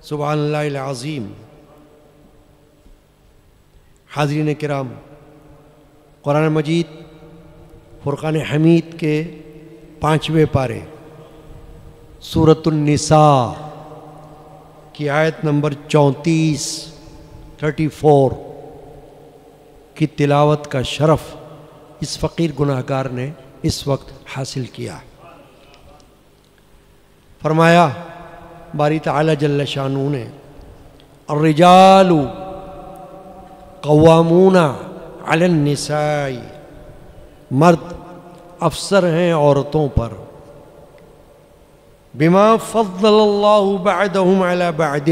سبحان اللہ العظیم۔ حاضرین کرام، قرآن مجید فرقان حمید کے 5ویں پارے سورۃ النساء کی آیت نمبر 34 کی تلاوت کا شرف اس فقیر گناہگار نے اس وقت حاصل کیا۔ فرمایا باری تعالی جل شانہ نے، الرجال قوامون علی النساء، مرد افسر ہیں عورتوں پر، بما فضل اللہ بعدہم علی بعد،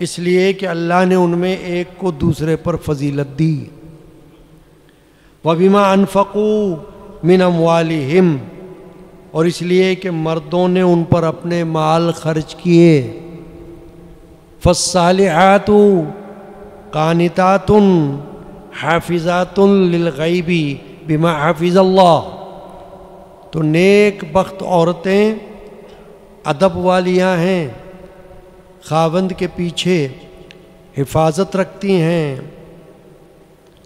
اس لیے کہ اللہ نے ان میں ایک کو دوسرے پر فضیلت دی، وبما انفقوا من اموالہم، اور اس لیے کہ مردوں نے ان پر اپنے مال خرچ کیے، فالصالحات قانتات حافظات للغیب بما حفظ اللہ، تو نیک بخت عورتیں ادب والیاں ہیں، خاوند کے پیچھے حفاظت رکھتی ہیں،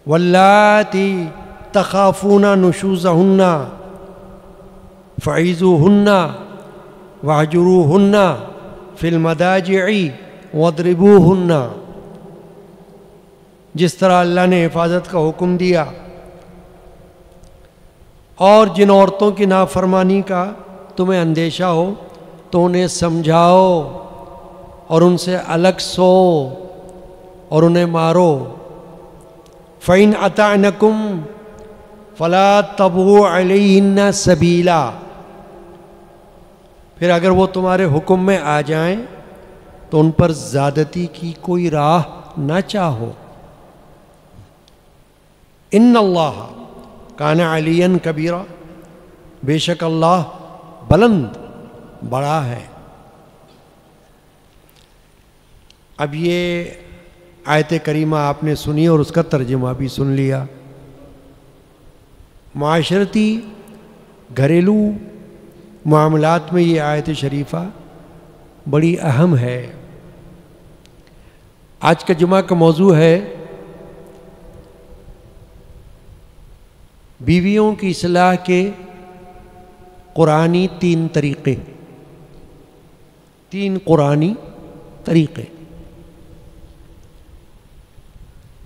واللاتی تخافون نشوزہن فعیذوہن واہجروہن فی المضاجع واضربوہن، جس طرح اللہ نے حفاظت کا حکم دیا، اور جن عورتوں کی نافرمانی کا تمہیں اندیشہ ہو تو انہیں سمجھاؤ اور ان سے الگ سو اور انہیں مارو، فَإِنْ أَطَعْنَكُمْ فَلَا تَبْغُوا عَلَيْهِنَّ سَبِيلًا، پھر اگر وہ تمہارے حکم میں آ جائیں تو ان پر زیادتی کی کوئی راہ نہ چاہو، ان اللہ کان علیٰ کبیرہ، بے شک اللہ بلند بڑا ہے۔ اب یہ آیت کریمہ آپ نے سنی اور اس کا ترجمہ بھی سن لیا۔ معاشرتی گھریلو معاملات میں یہ آیت شریفہ بڑی اہم ہے۔ آج کا جمعہ کا موضوع ہے بیویوں کی اصلاح کے قرآنی 3 طریقے، 3 قرآنی طریقے۔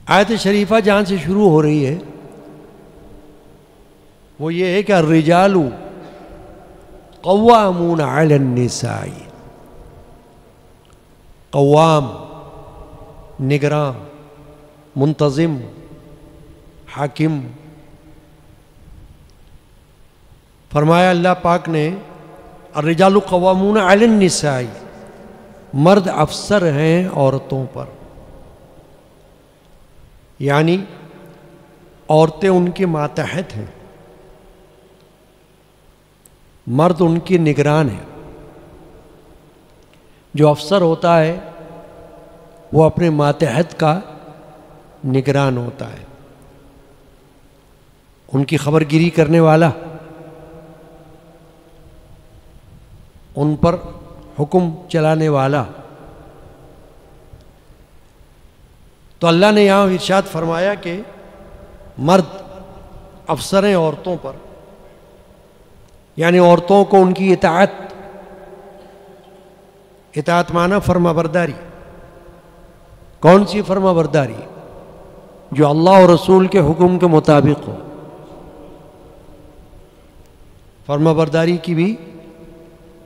آیت شریفہ جہاں سے شروع ہو رہی ہے وہ یہ ہے کہ الرجال قوامون علی النساء، قوام نگراں، منتظم، حاکم۔ فرمایا اللہ پاک نے الرجال قوامون علی النساء، مرد افسر ہیں عورتوں پر، یعنی عورتیں ان کے ماتحت ہیں، مرد ان کی نگران ہیں۔ جو افسر ہوتا ہے وہ اپنے ماتحت کا نگران ہوتا ہے، ان کی خبر گیری کرنے والا، ان پر حکم چلانے والا۔ تو اللہ نے یہاں ارشاد فرمایا کہ مرد افسر ہیں عورتوں پر، یعنی عورتوں کو ان کی اطاعت معنی فرما برداری۔ کون سی فرما برداری؟ جو اللہ اور رسول کے حکم کے مطابق ہو۔ فرما برداری کی بھی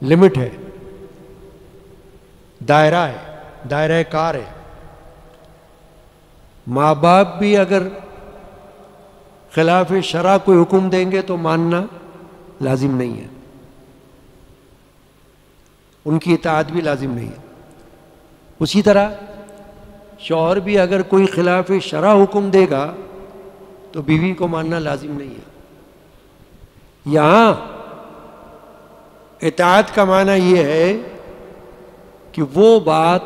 لمٹ ہے، دائرہ ہے، دائرہ کار ہے۔ ماں باپ بھی اگر خلاف شرع کوئی حکم دیں گے تو ماننا لازم نہیں ہے، ان کی اطاعت بھی لازم نہیں ہے۔ اسی طرح شوہر بھی اگر کوئی خلاف شرع حکم دے گا تو بیوی کو ماننا لازم نہیں ہے۔ یہاں اطاعت کا معنی یہ ہے کہ وہ بات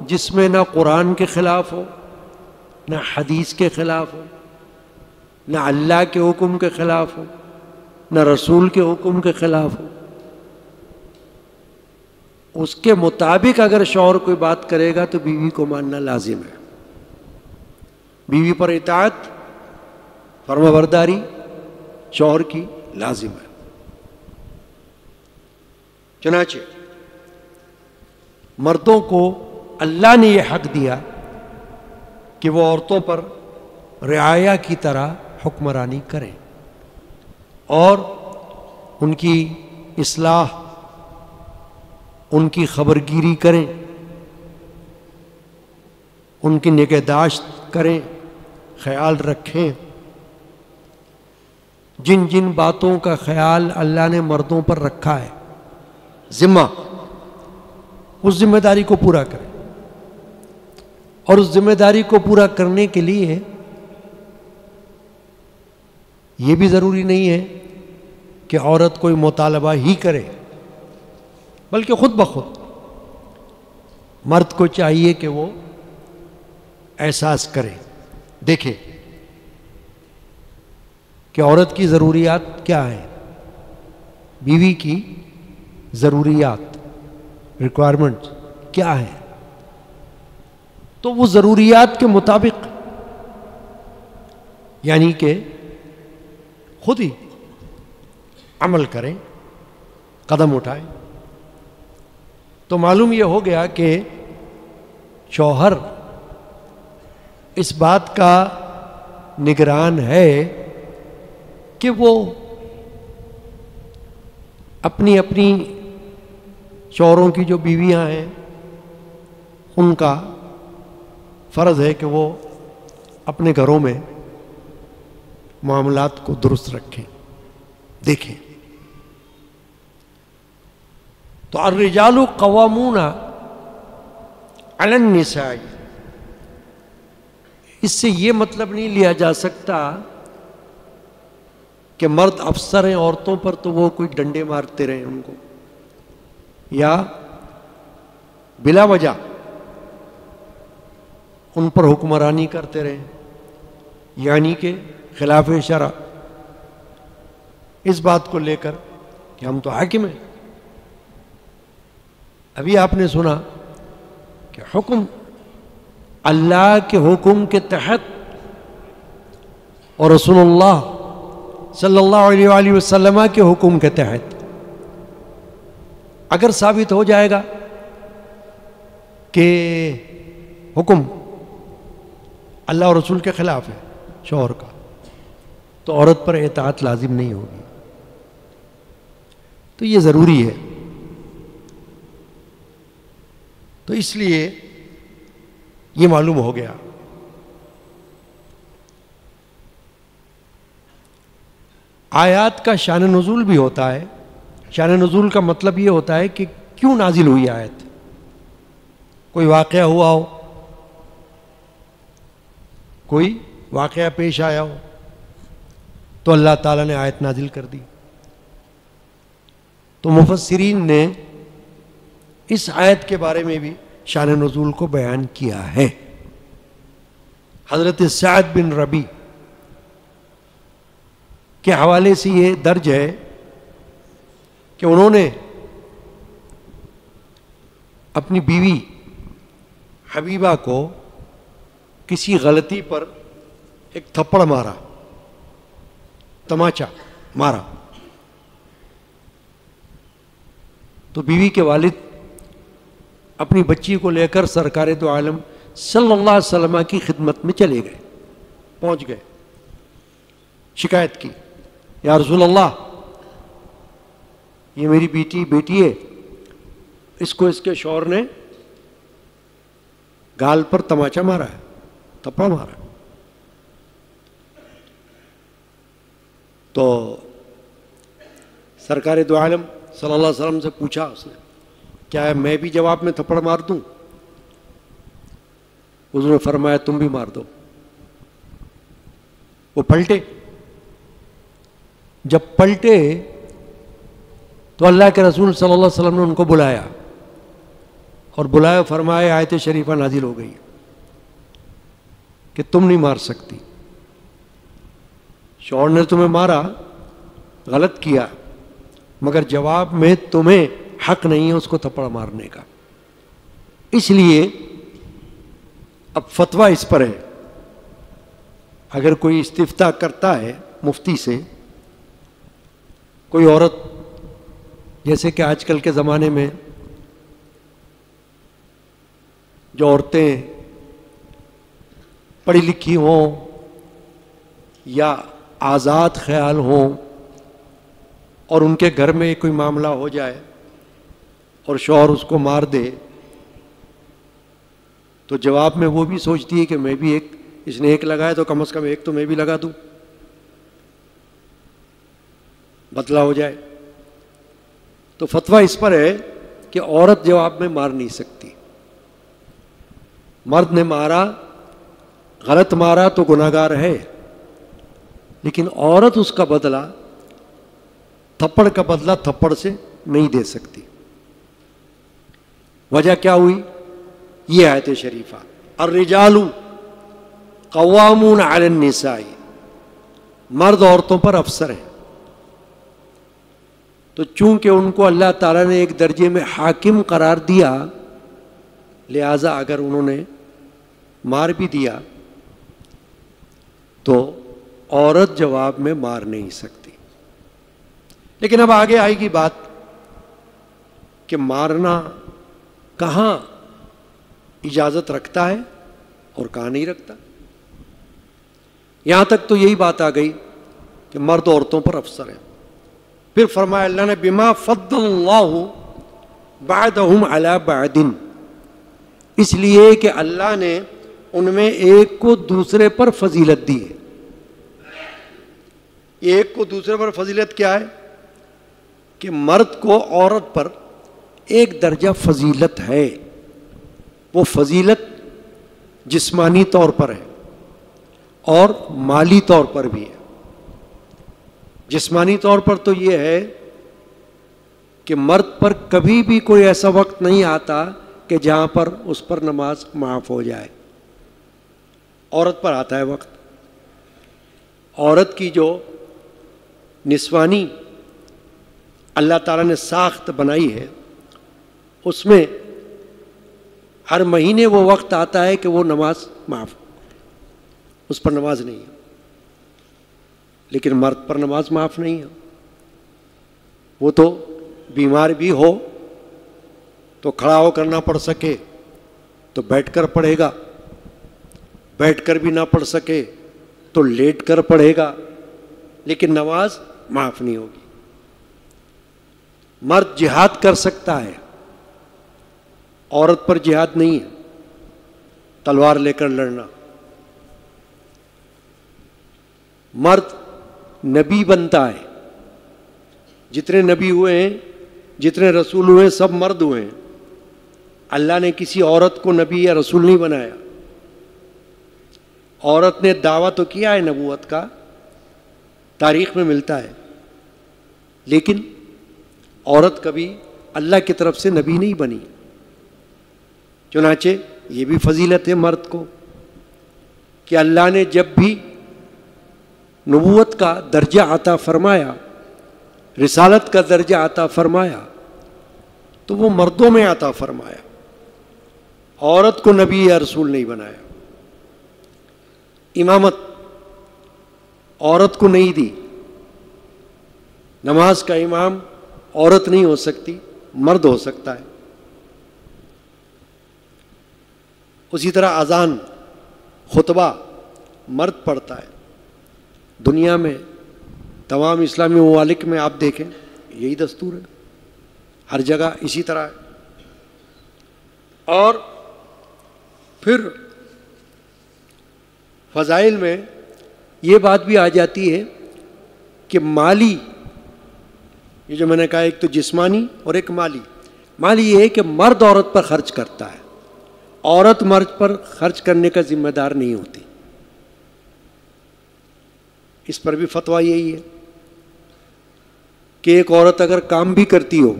جس میں نہ قرآن کے خلاف ہو، نہ حدیث کے خلاف ہو، نہ اللہ کے حکم کے خلاف ہو، نہ رسول کے حکم کے خلاف ہو، اس کے مطابق اگر شوہر کوئی بات کرے گا تو بیوی کو ماننا لازم ہے. بیوی پر اطاعت، فرما برداری شوہر کی لازم ہے. چنانچہ مردوں کو اللہ نے یہ حق دیا کہ وہ عورتوں پر رعایا کی طرح حکمرانی کریں اور ان کی اصلاح، ان کی خبرگیری کریں، ان کی نگہداشت کریں، خیال رکھیں. جن جن باتوں کا خیال اللہ نے مردوں پر رکھا ہے ذمہ، اس ذمہ داری کو پورا کریں. اور اس ذمہ داری کو پورا کرنے کے لیے یہ بھی ضروری نہیں ہے کہ عورت کوئی مطالبہ ہی کرے، بلکہ خود بخود مرد کو چاہیے کہ وہ احساس کرے، دیکھے کہ عورت کی ضروریات کیا ہیں، بیوی کی ضروریات، ریکوائرمنٹ کیا ہیں، تو وہ ضروریات کے مطابق یعنی کہ خود ہی عمل کریں، قدم اٹھائیں. تو معلوم یہ ہو گیا کہ شوہر اس بات کا نگران ہے کہ وہ اپنی اپنی شوہروں کی جو بیویاں ہیں ان کا فرض ہے کہ وہ اپنے گھروں میں معاملات کو درست رکھیں، دیکھیں. تو الرجال قوامون علی النساء، اس سے یہ مطلب نہیں لیا جا سکتا کہ مرد افسر ہیں عورتوں پر تو وہ کوئی ڈنڈے مارتے رہیں ان کو، یا بلا وجہ ان پر حکمرانی کرتے رہیں، یعنی کہ خلاف شرع، اس بات کو لے کر کہ ہم تو حاکم ہیں. ابھی آپ نے سنا کہ حکم اللہ کے حکم کے تحت اور رسول اللہ صلی اللہ علیہ وآلہ وسلم کے حکم کے تحت اگر ثابت ہو جائے گا کہ حکم اللہ اور رسول کے خلاف ہے شوہر کا، تو عورت پر اطاعت لازم نہیں ہوگی. تو یہ ضروری ہے. تو اس لیے یہ معلوم ہو گیا. آیات کا شان نزول بھی ہوتا ہے. شان نزول کا مطلب یہ ہوتا ہے کہ کیوں نازل ہوئی آیت. کوئی واقعہ ہوا ہو، کوئی واقعہ پیش آیا ہو تو اللہ تعالیٰ نے آیت نازل کر دی. تو مفسرین نے اس آیت کے بارے میں بھی شان نزول کو بیان کیا ہے. حضرت سعد بن ربی کے حوالے سے یہ درج ہے کہ انہوں نے اپنی بیوی حبیبہ کو کسی غلطی پر ایک تھپڑ مارا، تماچا مارا. تو بیوی کے والد اپنی بچی کو لے کر سرکار دو عالم صلی اللہ علیہ وسلم کی خدمت میں چلے گئے، پہنچ گئے، شکایت کی، یا رسول اللہ یہ میری بیٹی ہے، اس کو اس کے شوہر نے گال پر تماچا مارا ہے، تھپڑ مارا ہے. تو سرکار دو عالم صلی اللہ علیہ وسلم سے پوچھا اس نے، کیا میں بھی جواب میں تھپڑ مار دوں؟ حضور نے فرمایا تم بھی مار دو. وہ پلٹے. جب پلٹے تو اللہ کے رسول صلی اللہ علیہ وسلم نے ان کو بلایا اور بلایا، فرمایا آیت شریفہ نازل ہو گئی کہ تم نہیں مار سکتی. شوہر نے تمہیں مارا، غلط کیا، مگر جواب میں تمہیں حق نہیں ہے اس کو تھپڑ مارنے کا. اس لیے اب فتویٰ اس پر ہے، اگر کوئی استفتاء کرتا ہے مفتی سے، کوئی عورت، جیسے کہ آج کل کے زمانے میں جو عورتیں پڑھی لکھی ہوں یا آزاد خیال ہوں اور ان کے گھر میں کوئی معاملہ ہو جائے اور شوہر اس کو مار دے، تو جواب میں وہ بھی سوچتی ہے کہ میں بھی ایک، اس نے ایک لگایا تو کم از کم ایک تو میں بھی لگا دوں، بدلہ ہو جائے. تو فتویٰ اس پر ہے کہ عورت جواب میں مار نہیں سکتی. مرد نے مارا، غلط مارا تو گناہگار ہے، لیکن عورت اس کا بدلہ، تھپڑ کا بدلہ تھپڑ سے نہیں دے سکتی. وجہ کیا ہوئی؟ یہ آیت شریفہ، الرجال قوامون علی النساء، مرد عورتوں پر افسر ہیں. تو چونکہ ان کو اللہ تعالیٰ نے ایک درجے میں حاکم قرار دیا، لہذا اگر انہوں نے مار بھی دیا تو عورت جواب میں مار نہیں سکتی. لیکن اب آگے آئے گی بات کہ مارنا کہاں اجازت رکھتا ہے اور کہاں نہیں رکھتا. یہاں تک تو یہی بات آ گئی کہ مرد عورتوں پر افسر ہے. پھر فرمایا اللہ نے بما فضل اللہ بعدہم علی بعد، اس لیے کہ اللہ نے ان میں ایک کو دوسرے پر فضیلت دی ہے. ایک کو دوسرے پر فضیلت کیا ہے؟ کہ مرد کو عورت پر ایک درجہ فضیلت ہے. وہ فضیلت جسمانی طور پر ہے اور مالی طور پر بھی ہے. جسمانی طور پر تو یہ ہے کہ مرد پر کبھی بھی کوئی ایسا وقت نہیں آتا کہ جہاں پر اس پر نماز معاف ہو جائے. عورت پر آتا ہے وقت. عورت کی جو نسوانی اللہ تعالیٰ نے ساخت بنائی ہے، اس میں ہر مہینے وہ وقت آتا ہے کہ وہ نماز معاف، اس پر نماز نہیں ہے. لیکن مرد پر نماز معاف نہیں ہے. وہ تو بیمار بھی ہو تو کھڑا ہو کر نہ پڑھ سکے تو بیٹھ کر پڑھے گا، بیٹھ کر بھی نہ پڑھ سکے تو لیٹ کر پڑھے گا، لیکن نماز معاف نہیں ہوگی. مرد جہاد کر سکتا ہے، عورت پر جہاد نہیں ہے، تلوار لے کر لڑنا. مرد نبی بنتا ہے. جتنے نبی ہوئے ہیں، جتنے رسول ہوئے ہیں، سب مرد ہوئے ہیں. اللہ نے کسی عورت کو نبی یا رسول نہیں بنایا. عورت نے دعویٰ تو کیا ہے نبوت کا، تاریخ میں ملتا ہے، لیکن عورت کبھی اللہ کی طرف سے نبی نہیں بنی. چنانچہ یہ بھی فضیلت ہے مرد کو کہ اللہ نے جب بھی نبوت کا درجہ عطا فرمایا، رسالت کا درجہ عطا فرمایا، تو وہ مردوں میں عطا فرمایا، عورت کو نبی یا رسول نہیں بنایا. امامت عورت کو نہیں دی. نماز کا امام عورت نہیں ہو سکتی، مرد ہو سکتا ہے. اسی طرح اذان، خطبہ مرد پڑھتا ہے. دنیا میں تمام اسلامی ممالک میں آپ دیکھیں یہی دستور ہے، ہر جگہ اسی طرح ہے. اور پھر فضائل میں یہ بات بھی آ جاتی ہے کہ مالی، یہ جو میں نے کہا ایک تو جسمانی اور ایک مالی. مالی یہ ہے کہ مرد عورت پر خرچ کرتا ہے، عورت مرد پر خرچ کرنے کا ذمہ دار نہیں ہوتی. اس پر بھی فتویٰ یہی ہے کہ ایک عورت اگر کام بھی کرتی ہو،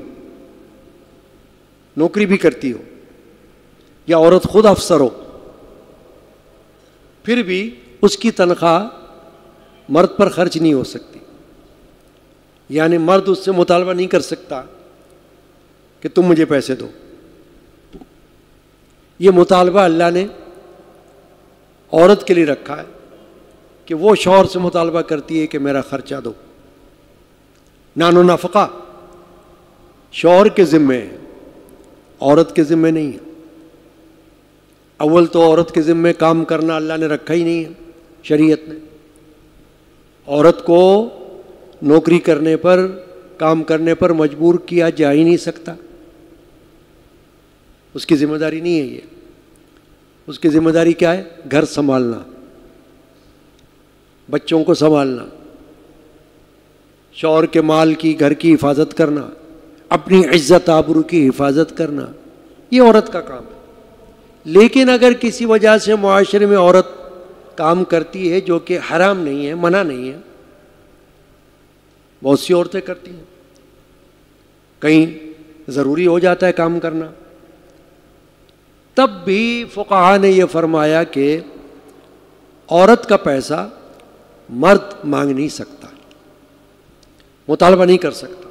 نوکری بھی کرتی ہو، یا عورت خود افسر ہو، پھر بھی اس کی تنخواہ مرد پر خرچ نہیں ہو سکتی. یعنی مرد اس سے مطالبہ نہیں کر سکتا کہ تم مجھے پیسے دو. یہ مطالبہ اللہ نے عورت کے لیے رکھا ہے کہ وہ شوہر سے مطالبہ کرتی ہے کہ میرا خرچہ دو. نان نفقہ شوہر کے ذمے ہے، عورت کے ذمے نہیں ہے. اول تو عورت کے ذمے کام کرنا اللہ نے رکھا ہی نہیں ہے شریعت نے. عورت کو نوکری کرنے پر، کام کرنے پر مجبور کیا جا ہی نہیں سکتا. اس کی ذمہ داری نہیں ہے یہ. اس کی ذمہ داری کیا ہے؟ گھر سنبھالنا، بچوں کو سنبھالنا، شوہر کے مال کی، گھر کی حفاظت کرنا، اپنی عزت آبرو کی حفاظت کرنا، یہ عورت کا کام ہے. لیکن اگر کسی وجہ سے معاشرے میں عورت کام کرتی ہے جو کہ حرام نہیں ہے، منع نہیں ہے، بہت سی عورتیں کرتی ہیں، کہیں ضروری ہو جاتا ہے کام کرنا، تب بھی فقہا نے یہ فرمایا کہ عورت کا پیسہ مرد مانگ نہیں سکتا، مطالبہ نہیں کر سکتا،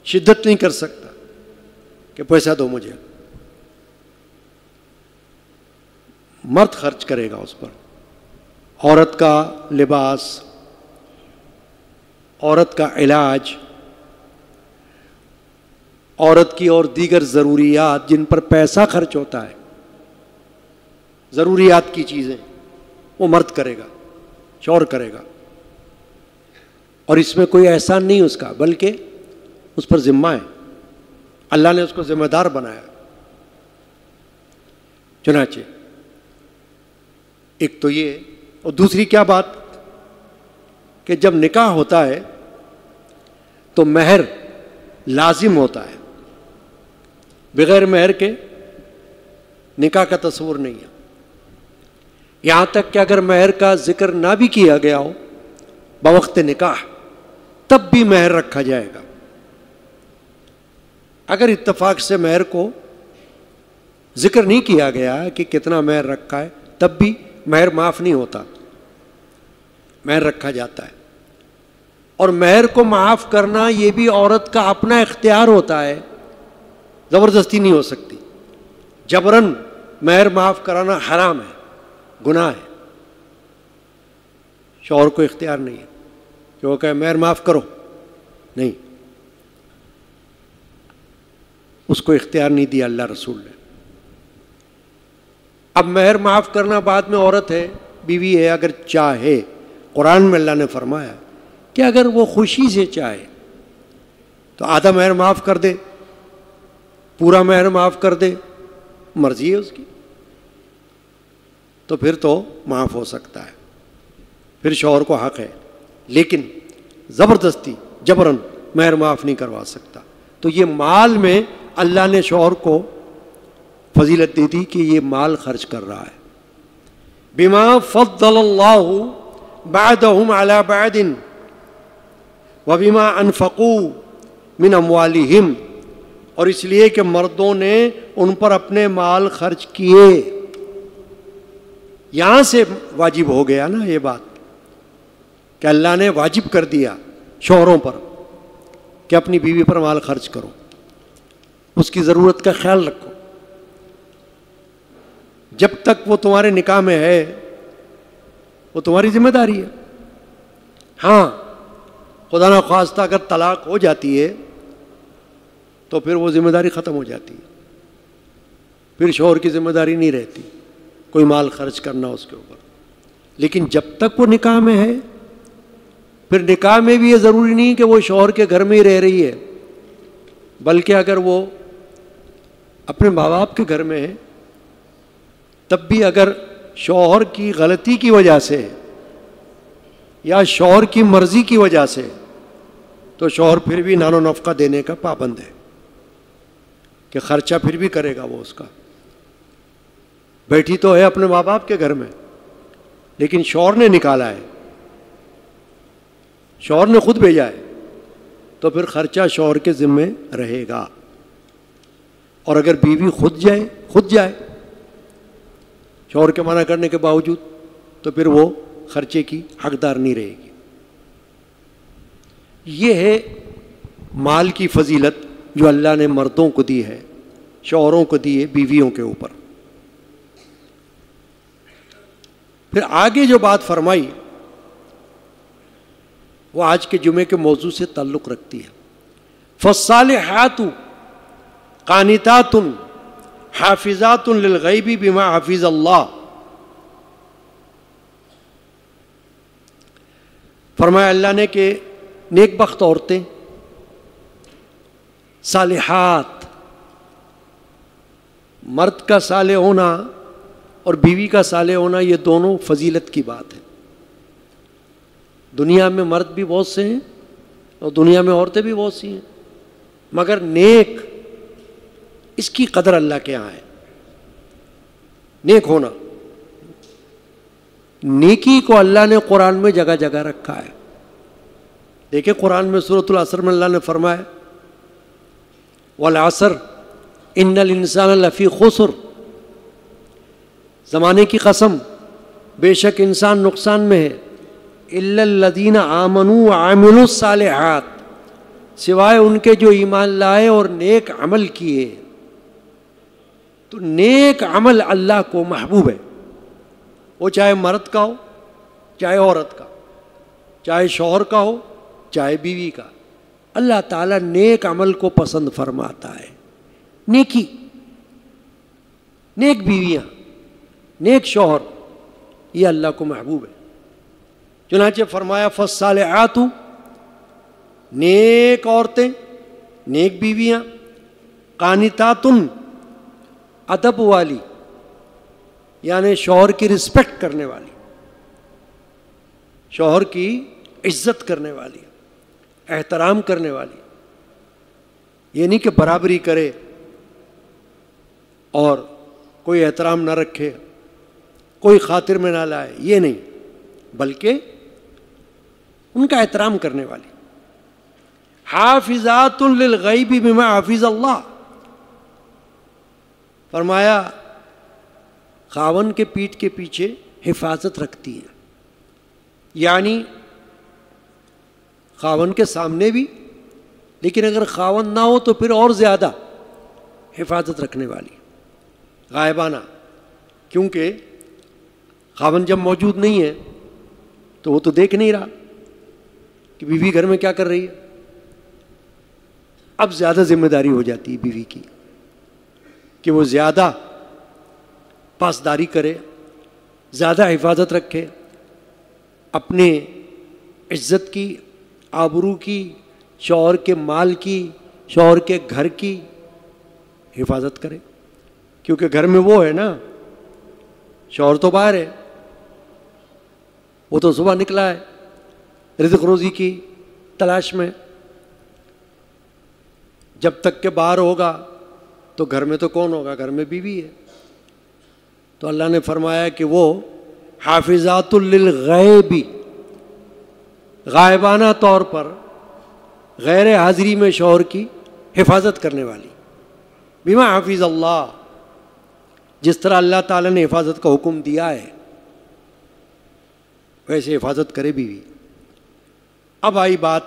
شدت نہیں کر سکتا کہ پیسہ دو مجھے. مرد خرچ کرے گا اس پر. عورت کا لباس، عورت کا علاج، عورت کی اور دیگر ضروریات جن پر پیسہ خرچ ہوتا ہے، ضروریات کی چیزیں، وہ مرد کرے گا، شوہر کرے گا. اور اس میں کوئی احسان نہیں اس کا، بلکہ اس پر ذمہ ہے. اللہ نے اس کو ذمہ دار بنایا. چنانچہ ایک تو یہ، اور دوسری کیا بات کہ جب نکاح ہوتا ہے تو مہر لازم ہوتا ہے. بغیر مہر کے نکاح کا تصور نہیں ہے. یہاں تک کہ اگر مہر کا ذکر نہ بھی کیا گیا ہو بوقت نکاح، تب بھی مہر رکھا جائے گا. اگر اتفاق سے مہر کو ذکر نہیں کیا گیا کہ کتنا مہر رکھا ہے، تب بھی مہر معاف نہیں ہوتا، مہر رکھا جاتا ہے. اور مہر کو معاف کرنا یہ بھی عورت کا اپنا اختیار ہوتا ہے، زبردستی نہیں ہو سکتی. جبراً مہر معاف کرانا حرام ہے، گناہ ہے. شوہر کو اختیار نہیں ہے کہ وہ کہے مہر معاف کرو، نہیں، اس کو اختیار نہیں دیا اللہ رسول نے. اب مہر معاف کرنا بعد میں عورت ہے، بیوی ہے، اگر چاہے، قرآن میں اللہ نے فرمایا کہ اگر وہ خوشی سے چاہے تو آدھا مہر معاف کر دے، پورا مہر معاف کر دے، مرضی ہے اس کی، تو پھر تو معاف ہو سکتا ہے، پھر شوہر کو حق ہے. لیکن زبردستی جبراً مہر معاف نہیں کروا سکتا. تو یہ مال میں اللہ نے شوہر کو فضیلت دی تھی کہ یہ مال خرچ کر رہا ہے. بما فضل اللہ بعدهم على بعد وبما انفقوا من اموالهم، اور اس لیے کہ مردوں نے ان پر اپنے مال خرچ کیے. یہاں سے واجب ہو گیا نا یہ بات کہ اللہ نے واجب کر دیا شوہروں پر کہ اپنی بیوی پر مال خرچ کرو، اس کی ضرورت کا خیال رکھو. جب تک وہ تمہارے نکاح میں ہے وہ تمہاری ذمہ داری ہے. ہاں، خدا نخواستہ اگر طلاق ہو جاتی ہے تو پھر وہ ذمہ داری ختم ہو جاتی ہے، پھر شوہر کی ذمہ داری نہیں رہتی کوئی مال خرچ کرنا اس کے اوپر. لیکن جب تک وہ نکاح میں ہے، پھر نکاح میں بھی یہ ضروری نہیں کہ وہ شوہر کے گھر میں ہی رہ رہی ہے، بلکہ اگر وہ اپنے ماں باپ کے گھر میں ہے تب بھی اگر شوہر کی غلطی کی وجہ سے یا شوہر کی مرضی کی وجہ سے، تو شوہر پھر بھی نان و نفقہ دینے کا پابند ہے کہ خرچہ پھر بھی کرے گا وہ اس کا. بیٹھی تو ہے اپنے ماں باپ کے گھر میں، لیکن شوہر نے نکالا ہے، شوہر نے خود بھیجا ہے، تو پھر خرچہ شوہر کے ذمے رہے گا. اور اگر بیوی خود جائے شوہر کے منع کرنے کے باوجود، تو پھر وہ خرچے کی حقدار نہیں رہے گی. یہ ہے مال کی فضیلت جو اللہ نے مردوں کو دی ہے، شوہروں کو دی ہے بیویوں کے اوپر۔ پھر آگے جو بات فرمائی وہ آج کے جمعے کے موضوع سے تعلق رکھتی ہے۔ فالصالحات قانتات حافظات للغیب بما حفظ اللہ۔ فرمایا اللہ نے کہ نیک بخت عورتیں، صالحات، مرد کا صالح ہونا اور بیوی کا صالح ہونا یہ دونوں فضیلت کی بات ہے۔ دنیا میں مرد بھی بہت سے ہیں اور دنیا میں عورتیں بھی بہت سی ہیں، مگر نیک، اس کی قدر اللہ کے یہاں ہے۔ نیک ہونا، نیکی کو اللہ نے قرآن میں جگہ جگہ رکھا ہے۔ دیکھیں قرآن میں سورۃ العصر میں اللہ نے فرمایا والعصر ان الانسان لفی خسر، زمانے کی قسم، بے شک انسان نقصان میں ہے، الا الذین آمنوا وعملوا الصالحات، سوائے ان کے جو ایمان لائے اور نیک عمل کیے۔ تو نیک عمل اللہ کو محبوب ہے، وہ چاہے مرد کا ہو، چاہے عورت کا، چاہے شوہر کا ہو، چاہے بیوی کا، اللہ تعالیٰ نیک عمل کو پسند فرماتا ہے۔ نیکی، نیک بیویاں، نیک شوہر، یہ اللہ کو محبوب ہے۔ چنانچہ فرمایا فالصالحات، نیک عورتیں، نیک بیویاں، قانتات، ادب والی، یعنی شوہر کی رسپیکٹ کرنے والی، شوہر کی عزت کرنے والی، احترام کرنے والی، یہ نہیں کہ برابری کرے اور کوئی احترام نہ رکھے، کوئی خاطر میں نہ لائے، یہ نہیں، بلکہ ان کا احترام کرنے والی۔ حافظات للغیب بما حفظ اللہ، فرمایا خاون کے پیٹھ کے پیچھے حفاظت رکھتی ہیں، یعنی خاون کے سامنے بھی، لیکن اگر خاون نہ ہو تو پھر اور زیادہ حفاظت رکھنے والی، غائبانہ، کیونکہ خاون جب موجود نہیں ہے تو وہ تو دیکھ نہیں رہا کہ بیوی گھر میں کیا کر رہی ہے۔ اب زیادہ ذمہ داری ہو جاتی ہے بیوی کی کہ وہ زیادہ پاسداری کرے، زیادہ حفاظت رکھے، اپنے عزت کی، آبرو کی، شوہر کے مال کی، شوہر کے گھر کی حفاظت کرے، کیونکہ گھر میں وہ ہے نا، شوہر تو باہر ہے، وہ تو صبح نکلا ہے رزق روزی کی تلاش میں، جب تک کہ باہر ہوگا تو گھر میں تو کون ہوگا، گھر میں بیوی ہے۔ تو اللہ نے فرمایا کہ وہ حافظات للغیب، غائبانہ طور پر غیر حاضری میں شوہر کی حفاظت کرنے والی، بما حفظ اللہ، جس طرح اللہ تعالیٰ نے حفاظت کا حکم دیا ہے ویسے حفاظت کرے بیوی۔ اب آئی بات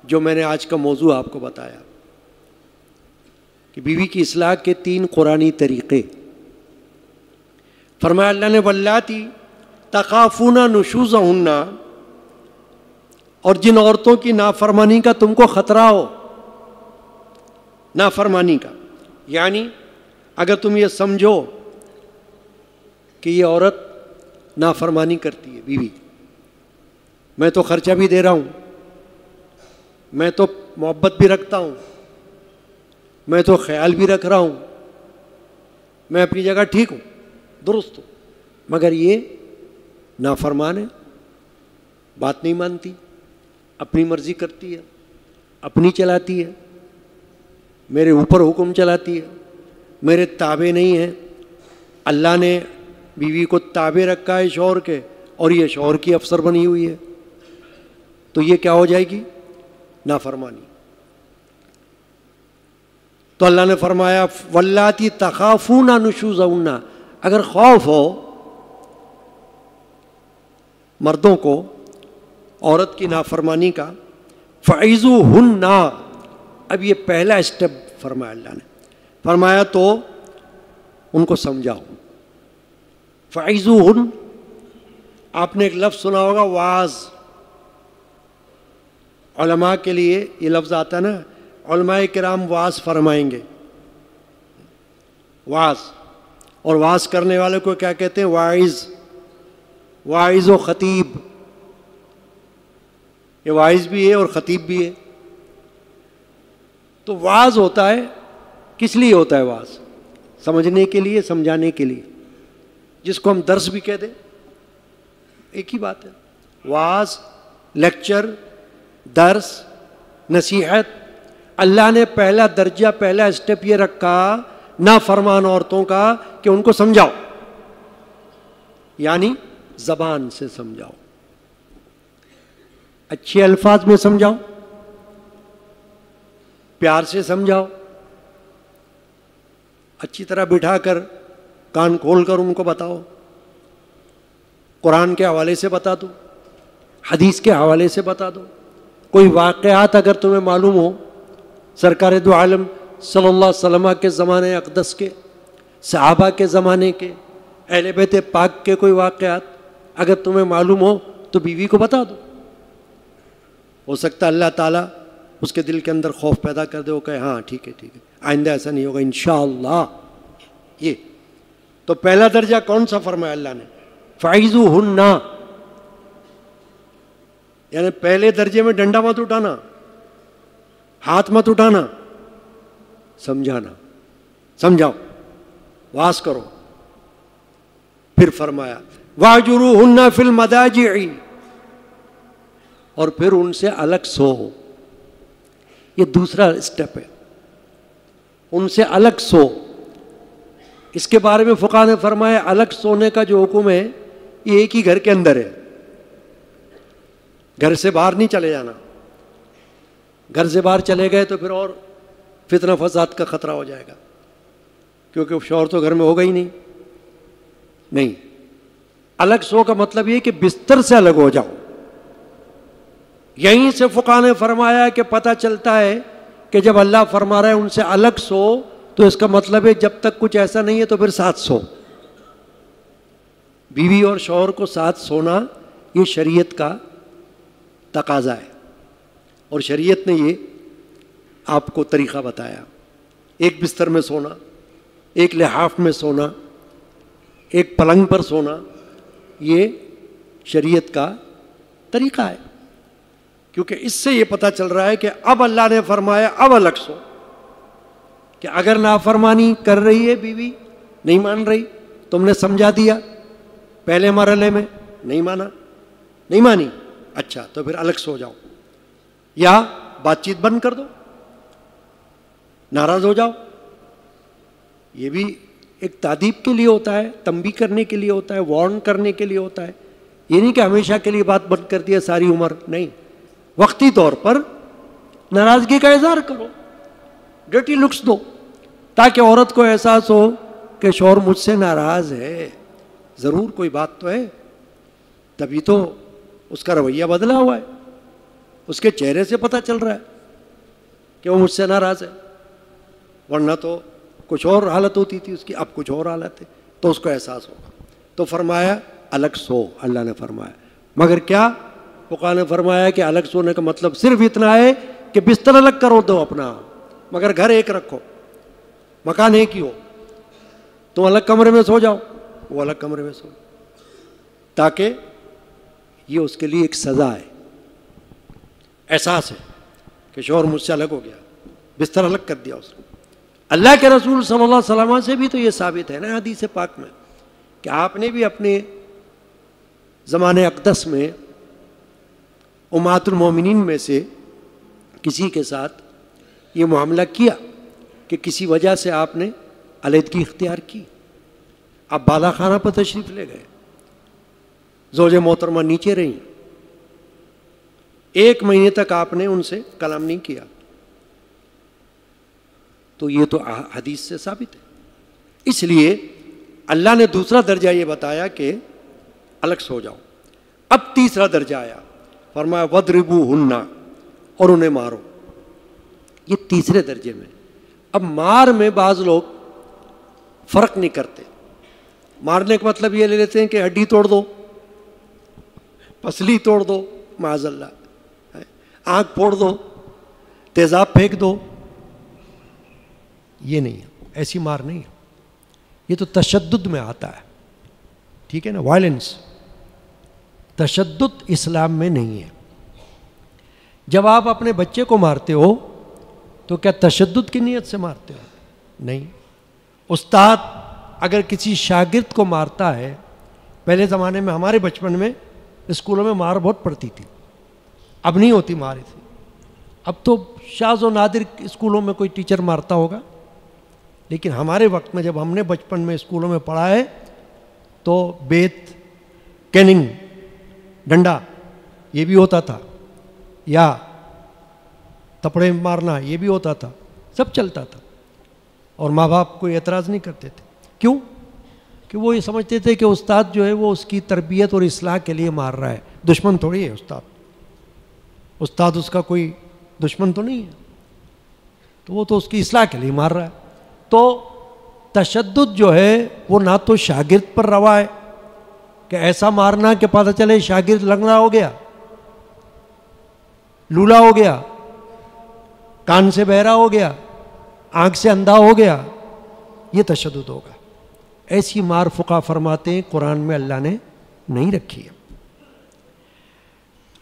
جو میں نے آج کا موضوع آپ کو بتایا کہ بیوی کی اصلاح کے 3 قرآنی طریقے۔ فرمایا اللہ نے واللاتی تخافون نشوزہن، اور جن عورتوں کی نافرمانی کا تم کو خطرہ ہو، نافرمانی کا، یعنی اگر تم یہ سمجھو کہ یہ عورت نافرمانی کرتی ہے، بیوی، میں تو خرچہ بھی دے رہا ہوں، میں تو محبت بھی رکھتا ہوں، میں تو خیال بھی رکھ رہا ہوں، میں اپنی جگہ ٹھیک ہوں، درست ہوں، مگر یہ نافرمان ہے، بات نہیں مانتی، اپنی مرضی کرتی ہے، اپنی چلاتی ہے، میرے اوپر حکم چلاتی ہے، میرے تابع نہیں ہے۔ اللہ نے بیوی کو تابع رکھا ہے شوہر کے، اور یہ شوہر کی افسر بنی ہوئی ہے، تو یہ کیا ہو جائے گی؟ نافرمانی۔ تو اللہ نے فرمایا واللاتی تخافون نشوزہن، اگر خوف ہو مردوں کو عورت کی نافرمانی کا، فعظوہن، اب یہ پہلا اسٹیپ فرمایا اللہ نے، فرمایا تو ان کو سمجھاؤ. فعظوہن، آپ نے ایک لفظ سنا ہوگا واعظ. علماء کے لیے یہ لفظ آتا ہے نا، علماء کرام واعظ فرمائیں گے، واعظ. اور واعظ کرنے والے کو کیا کہتے ہیں؟ واعظ. واعظ و خطیب، یہ واعظ بھی ہے اور خطیب بھی ہے. تو واعظ ہوتا ہے، کس لیے ہوتا ہے واعظ؟ سمجھنے کے لیے، سمجھانے کے لیے، جس کو ہم درس بھی کہہ دیں، ایک ہی بات ہے. واعظ، لیکچر، درس، نصیحت. اللہ نے پہلا درجہ، پہلا اسٹیپ یہ رکھا نافرمان عورتوں کا کہ ان کو سمجھاؤ، یعنی زبان سے سمجھاؤ، اچھے الفاظ میں سمجھاؤ، پیار سے سمجھاؤ، اچھی طرح بٹھا کر کان کھول کر ان کو بتاؤ، قرآن کے حوالے سے بتا دو، حدیث کے حوالے سے بتا دو. کوئی واقعات اگر تمہیں معلوم ہو سرکار دو عالم صلی اللہ علیہ وسلم کے زمانے اقدس کے، صحابہ کے زمانے کے، اہل بیت پاک کے کوئی واقعات اگر تمہیں معلوم ہو تو بیوی کو بتا دو. ہو سکتا ہے اللہ تعالیٰ اس کے دل کے اندر خوف پیدا کر دے، وہ کہے ہاں ٹھیک ہے ٹھیک ہے، آئندہ ایسا نہیں ہوگا انشاءاللہ. یہ تو پہلا درجہ کون سا فرمایا اللہ نے؟ فعظوہن، یعنی پہلے درجے میں ڈنڈا مت اٹھانا، ہاتھ مت اٹھانا، سمجھانا. سمجھاؤ، واعظ کرو. پھر فرمایا واہجروہن فی المضاجع، اور پھر ان سے الگ سو. یہ دوسرا اسٹیپ ہے، ان سے الگ سو. اس کے بارے میں فقہاء نے فرمایا الگ سونے کا جو حکم ہے یہ ایک ہی گھر کے اندر ہے، گھر سے باہر نہیں چلے جانا. گھر سے باہر چلے گئے تو پھر اور فتنہ فساد کا خطرہ ہو جائے گا، کیونکہ شوہر تو گھر میں ہوگا ہی نہیں. الگ سو کا مطلب یہ کہ بستر سے الگ ہو جاؤ. یہیں سے فقہاء نے فرمایا کہ پتہ چلتا ہے کہ جب اللہ فرما رہا ہے ان سے الگ سو تو اس کا مطلب ہے جب تک کچھ ایسا نہیں ہے تو پھر ساتھ سو. بیوی اور شوہر کو ساتھ سونا یہ شریعت کا تقاضا ہے، اور شریعت نے یہ آپ کو طریقہ بتایا. ایک بستر میں سونا، ایک لحاف میں سونا، ایک پلنگ پر سونا، یہ شریعت کا طریقہ ہے. کیونکہ اس سے یہ پتہ چل رہا ہے کہ اب اللہ نے فرمایا اب الگ سو، کہ اگر نافرمانی کر رہی ہے بیوی، نہیں مان رہی، تم نے سمجھا دیا پہلے مرحلے میں، نہیں مانا، نہیں مانی، اچھا تو پھر الگ سو جاؤ، یا بات چیت بند کر دو، ناراض ہو جاؤ. یہ بھی ایک تادیب کے لیے ہوتا ہے، تنبیہ کرنے کے لیے ہوتا ہے، وارن کرنے کے لیے ہوتا ہے. یہ نہیں کہ ہمیشہ کے لیے بات بند کر دیا ساری عمر، نہیں، وقتی طور پر ناراضگی کا اظہار کرو، ڈرٹی لکس دو، تاکہ عورت کو احساس ہو کہ شوہر مجھ سے ناراض ہے، ضرور کوئی بات تو ہے، تبھی تو اس کا رویہ بدلا ہوا ہے، اس کے چہرے سے پتہ چل رہا ہے کہ وہ مجھ سے ناراض ہے، ورنہ تو کچھ اور حالت ہوتی تھی اس کی، اب کچھ اور حالت ہے، تو اس کو احساس ہوگا. تو فرمایا الگ سو، اللہ نے فرمایا. مگر کیا؟ فقہاء نے فرمایا کہ الگ سونے کا مطلب صرف اتنا ہے کہ بستر الگ کرو دو اپنا، مگر گھر ایک رکھو، مکان ایک ہی ہو. تم الگ کمرے میں سو جاؤ، وہ الگ کمرے میں سو، تاکہ یہ اس کے لیے ایک سزا ہے، احساس ہے کہ شوہر مجھ سے الگ ہو گیا، بستر الگ کر دیا اس نے. اللہ کے رسول صلی اللہ علیہ وسلم سے بھی تو یہ ثابت ہے نا حدیث پاک میں کہ آپ نے بھی اپنے زمانے اقدس میں امہات المومنین میں سے کسی کے ساتھ یہ معاملہ کیا کہ کسی وجہ سے آپ نے علیحدگی اختیار کی. آپ بالا خانہ پر تشریف لے گئے، زوج محترمہ نیچے رہیں، 1 مہینے تک آپ نے ان سے کلام نہیں کیا. تو یہ تو حدیث سے ثابت ہے. اس لیے اللہ نے دوسرا درجہ یہ بتایا کہ الگ سو جاؤ. اب تیسرا درجہ آیا، فرمایا وَضْرِبُوهُنَّ، اور انہیں مارو. یہ تیسرے درجے میں. اب مار میں بعض لوگ فرق نہیں کرتے. مارنے کا مطلب یہ لے لیتے ہیں کہ ہڈی توڑ دو, پسلی توڑ دو, معاذ اللہ, آنکھ پھوڑ دو, تیزاب پھینک دو. یہ نہیں ہے, ایسی مار نہیں ہے. یہ تو تشدد میں آتا ہے, ٹھیک ہے نا, وائلنس. تشدد اسلام میں نہیں ہے. جب آپ اپنے بچے کو مارتے ہو تو کیا تشدد کی نیت سے مارتے ہو؟ نہیں. استاد اگر کسی شاگرد کو مارتا ہے, پہلے زمانے میں ہمارے بچپن میں اسکولوں میں مار بہت پڑتی تھی, اب نہیں ہوتی مار تھی. اب تو شاذ و نادر اسکولوں میں کوئی ٹیچر مارتا ہوگا, لیکن ہمارے وقت میں جب ہم نے بچپن میں اسکولوں میں پڑھا ہے تو بیت, کیننگ, ڈنڈا یہ بھی ہوتا تھا, یا تپڑے مارنا یہ بھی ہوتا تھا, سب چلتا تھا. اور ماں باپ کوئی اعتراض نہیں کرتے تھے. کیوں؟ کہ وہ یہ سمجھتے تھے کہ استاد جو ہے وہ اس کی تربیت اور اصلاح کے لیے مار رہا ہے, دشمن تھوڑی ہے استاد. استاد اس کا کوئی دشمن تو نہیں ہے, تو وہ تو اس کی اصلاح کے لیے مار رہا ہے. تو تشدد جو ہے وہ نہ تو شاگرد پر روا ہے کہ ایسا مارنا کہ پتہ چلے شاگرد لنگڑا ہو گیا, لولا ہو گیا, کان سے بہرا ہو گیا, آنکھ سے اندھا ہو گیا, یہ تشدد ہوگا. ایسی مار فقہ فرماتے ہیں قرآن میں اللہ نے نہیں رکھی ہے.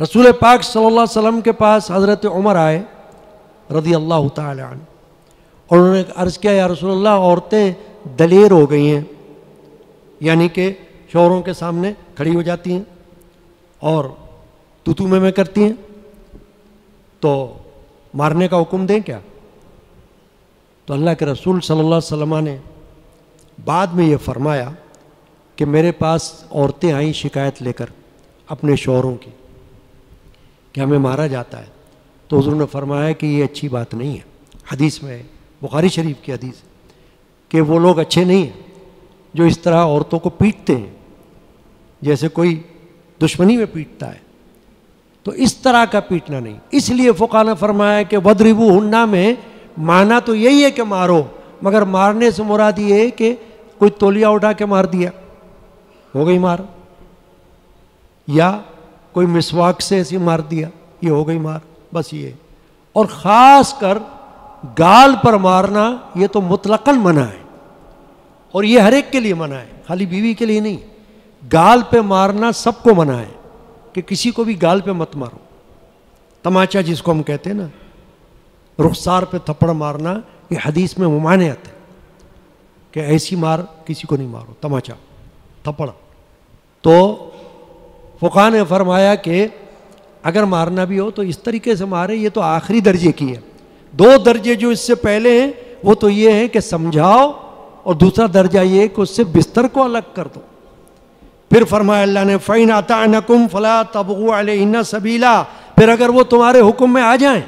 رسول پاک صلی اللہ علیہ وسلم کے پاس حضرت عمر آئے رضی اللہ تعالی عنہ, اور انہوں نے عرض کیا, یا رسول اللہ عورتیں دلیر ہو گئی ہیں, یعنی کہ شوہروں کے سامنے کھڑی ہو جاتی ہیں اور تو میں کرتی ہیں, تو مارنے کا حکم دیں کیا؟ تو اللہ کے رسول صلی اللہ علیہ وسلم نے بعد میں یہ فرمایا کہ میرے پاس عورتیں آئیں شکایت لے کر اپنے شوہروں کی کہ ہمیں مارا جاتا ہے, تو حضور نے فرمایا کہ یہ اچھی بات نہیں ہے. حدیث میں, بخاری شریف کی حدیث, کہ وہ لوگ اچھے نہیں ہیں جو اس طرح عورتوں کو پیٹتے ہیں جیسے کوئی دشمنی میں پیٹتا ہے. تو اس طرح کا پیٹنا نہیں. اس لیے فقہاء نے فرمایا کہ وَضْرِبُوهُنَّ میں معنی تو یہی ہے کہ مارو, مگر مارنے سے مراد یہ ہے کہ کوئی تولیہ اٹھا کے مار دیا, ہو گئی مار, یا کوئی مسواک سے ایسی مار دیا, یہ ہو گئی مار, بس یہ. اور خاص کر گال پر مارنا یہ تو مطلقاً منع ہے, اور یہ ہر ایک کے لیے منع ہے, خالی بیوی کے لیے نہیں. گال پہ مارنا سب کو منع ہے کہ کسی کو بھی گال پہ مت مارو. تماچا جس کو ہم کہتے ہیں نا, رخسار پہ تھپڑ مارنا, یہ حدیث میں ممانعت ہے کہ ایسی مار کسی کو نہیں مارو, تماچا, تھپڑ. تو فقہاء نے فرمایا کہ اگر مارنا بھی ہو تو اس طریقے سے مارے, یہ تو آخری درجے کی ہے. 2 درجے جو اس سے پہلے ہیں وہ تو یہ ہے کہ سمجھاؤ, اور دوسرا درجہ یہ ہے کہ اس سے بستر کو الگ کر دو. پھر فرمایا اللہ نے فَإِنْ أَطَعْنَكُمْ فَلَا تَبْغُوا عَلَيْهِنَّ سَبِيلًا, پھر اگر وہ تمہارے حکم میں آ جائیں,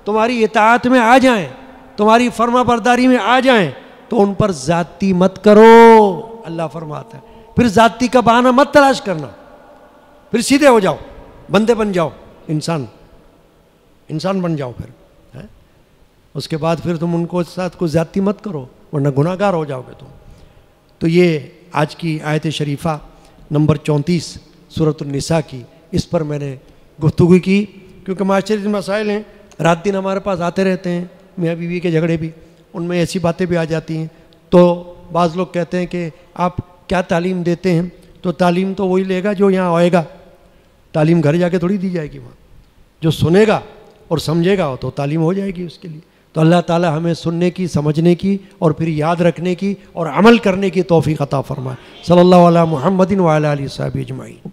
تمہاری اطاعت میں آ جائیں, تمہاری فرما برداری میں آ جائیں, تو ان پر ذاتی مت کرو. اللہ فرماتا ہے پھر ذاتی کا بہانہ مت تلاش کرنا, پھر سیدھے ہو جاؤ, بندے بن جاؤ, انسان بن جاؤ. پھر اس کے بعد پھر تم ان کو ساتھ کو ذاتی مت کرو, ورنہ گناہ گار ہو جاؤ گے تم. تو یہ آج کی آیت شریفہ نمبر 34 سورۃ النساء کی, اس پر میں نے گفتگو کی, کیونکہ معاشرتی مسائل ہیں, رات دن ہمارے پاس آتے رہتے ہیں, میاں بیوی کے جھگڑے بھی, ان میں ایسی باتیں بھی آ جاتی ہیں. تو بعض لوگ کہتے ہیں کہ آپ کیا تعلیم دیتے ہیں, تو تعلیم تو وہی لے گا جو یہاں آئے گا, تعلیم گھر جا کے تھوڑی دی جائے گی. وہاں جو سنے گا اور سمجھے گا تو تعلیم ہو جائے گی اس کے لیے. تو اللہ تعالی ہمیں سننے کی, سمجھنے کی, اور پھر یاد رکھنے کی اور عمل کرنے کی توفیق عطا فرمائے. صلی اللہ علیہ محمد وعلی آلہ وصحبہ اجمعین.